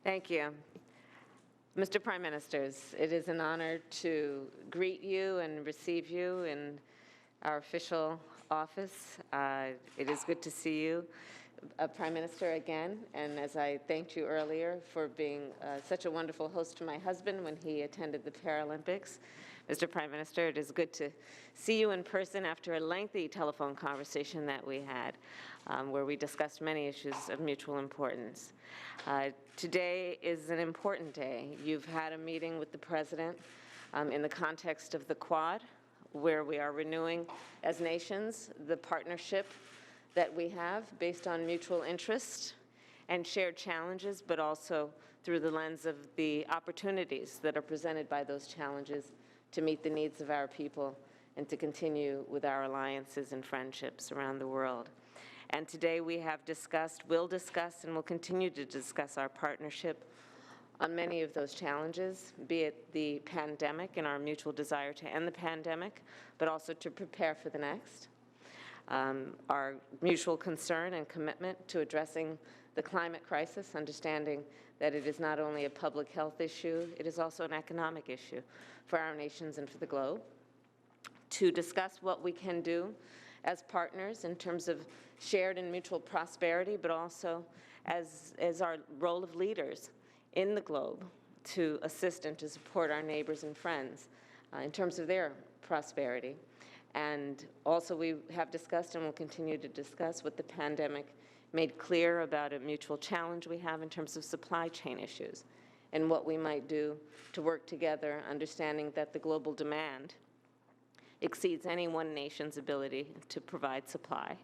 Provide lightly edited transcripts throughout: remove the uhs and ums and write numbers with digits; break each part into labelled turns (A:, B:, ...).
A: Thank you. Mr. Prime Ministers, it is an honor to greet you and receive you in our official office. It is good to see you, Prime Minister, again, and as I thanked you earlier for being such a wonderful host to my husband when he attended the Paralympics. Mr. Prime Minister, it is good to see you in person after a lengthy telephone conversation that we had, where we discussed many issues of mutual importance. Today is an important day. You've had a meeting with the President in the context of the Quad, where we are renewing as nations the partnership that we have based on mutual interest and shared challenges, but also through the lens of the opportunities that are presented by those challenges to meet the needs of our people and to continue with our alliances and friendships around the world. And today we have discussed, will discuss, and will continue to discuss our partnership on many of those challenges, be it the pandemic and our mutual desire to end the pandemic, but also to prepare for the next. Our mutual concern and commitment to addressing the climate crisis, understanding that it is not only a public health issue, it is also an economic issue for our nations and for the globe. To discuss what we can do as partners in terms of shared and mutual prosperity, but also as our role of leaders in the globe to assist and to support our neighbors and friends in terms of their prosperity. And also we have discussed and will continue to discuss what the pandemic made clear about a mutual challenge we have in terms of supply chain issues and what we might do to work together, understanding that the global demand exceeds any one nation's ability to provide supply.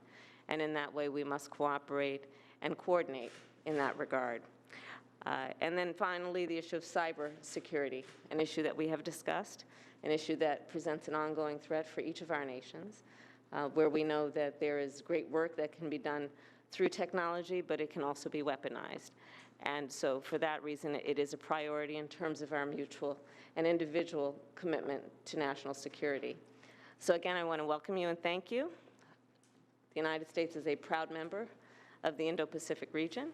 A: And in that way, we must cooperate and coordinate in that regard. And then finally, the issue of cyber security, an issue that we have discussed, an issue that presents an ongoing threat for each of our nations, where we know that there is great work that can be done through technology, but it can also be weaponized. And so for that reason, it is a priority in terms of our mutual and individual commitment to national security. So again, I want to welcome you and thank you. The United States is a proud member of the Indo-Pacific region,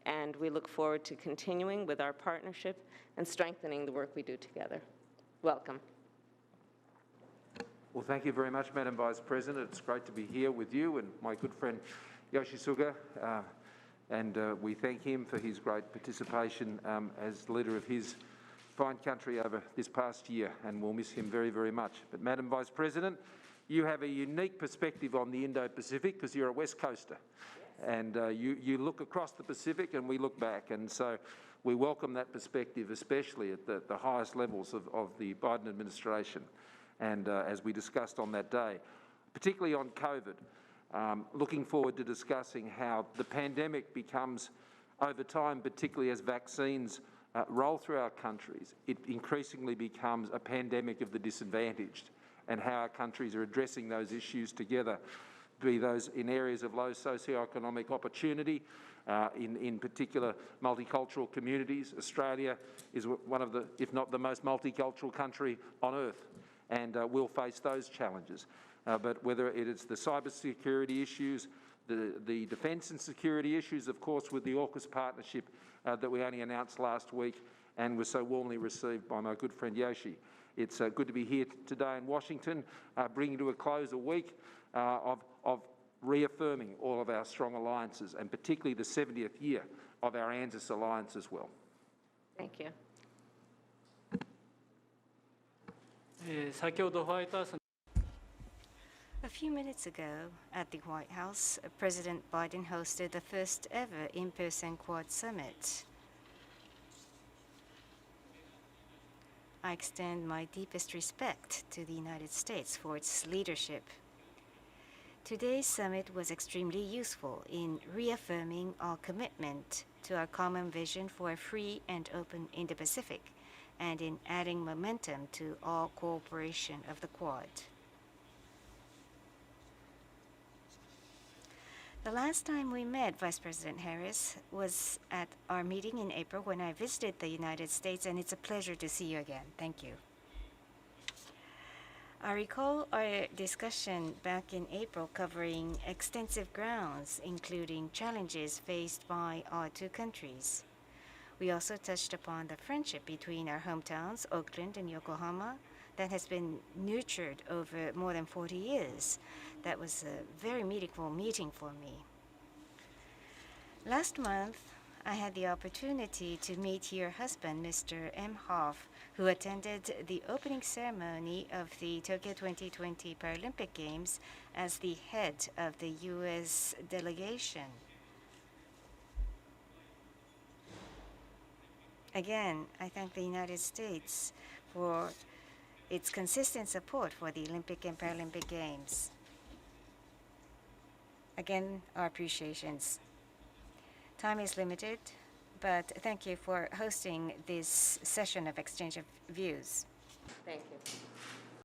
A: and we look forward to continuing with our partnership and strengthening the work we do together. Welcome.
B: Well, thank you very much, Madam Vice President. It's great to be here with you and my good friend Yoshisuga, and we thank him for his great participation as leader of his fine country over this past year, and we'll miss him very, very much. But Madam Vice President, you have a unique perspective on the Indo-Pacific because you're a West Coaster. Yes. And you look across the Pacific and we look back, and so we welcome that perspective, especially at the highest levels of the Biden administration. And as we discussed on that day, particularly on COVID, looking forward to discussing how the pandemic becomes, over time, particularly as vaccines roll through our countries, it increasingly becomes a pandemic of the disadvantaged, and how our countries are addressing those issues together, be those in areas of low socioeconomic opportunity, in particular multicultural communities. Australia is one of the, if not the most multicultural country on earth, and we'll face those challenges. But whether it is the cybersecurity issues, the defence and security issues, of course, with the AUKUS partnership that we only announced last week and was so warmly received by my good friend Yoshi. It's good to be here today in Washington, bringing to a close a week of reaffirming all of our strong alliances, and particularly the 70th year of our ANZUS alliance as well.
A: Thank you.
C: A few minutes ago, at the White House, President Biden hosted the first ever in-person Quad summit. I extend my deepest respect to the United States for its leadership. Today's summit was extremely useful in reaffirming our commitment to our common vision for a free and open Indo-Pacific, and in adding momentum to our cooperation of the Quad. The last time we met Vice President Harris was at our meeting in April when I visited the United States, and it's a pleasure to see you again. Thank you. I recall our discussion back in April covering extensive grounds, including challenges faced by our two countries. We also touched upon the friendship between our hometowns, Oakland and Yokohama, that has been nurtured over more than 40 years. That was a very meaningful meeting for me. Last month, I had the opportunity to meet your husband, Mr. M. Hoff, who attended the opening ceremony of the Tokyo 2020 Paralympic Games as the head of the U.S. delegation. Again, I thank the United States for its consistent support for the Olympic and Paralympic Games. Again, our appreciations. Time is limited, but thank you for hosting this session of exchange of views.
A: Thank you.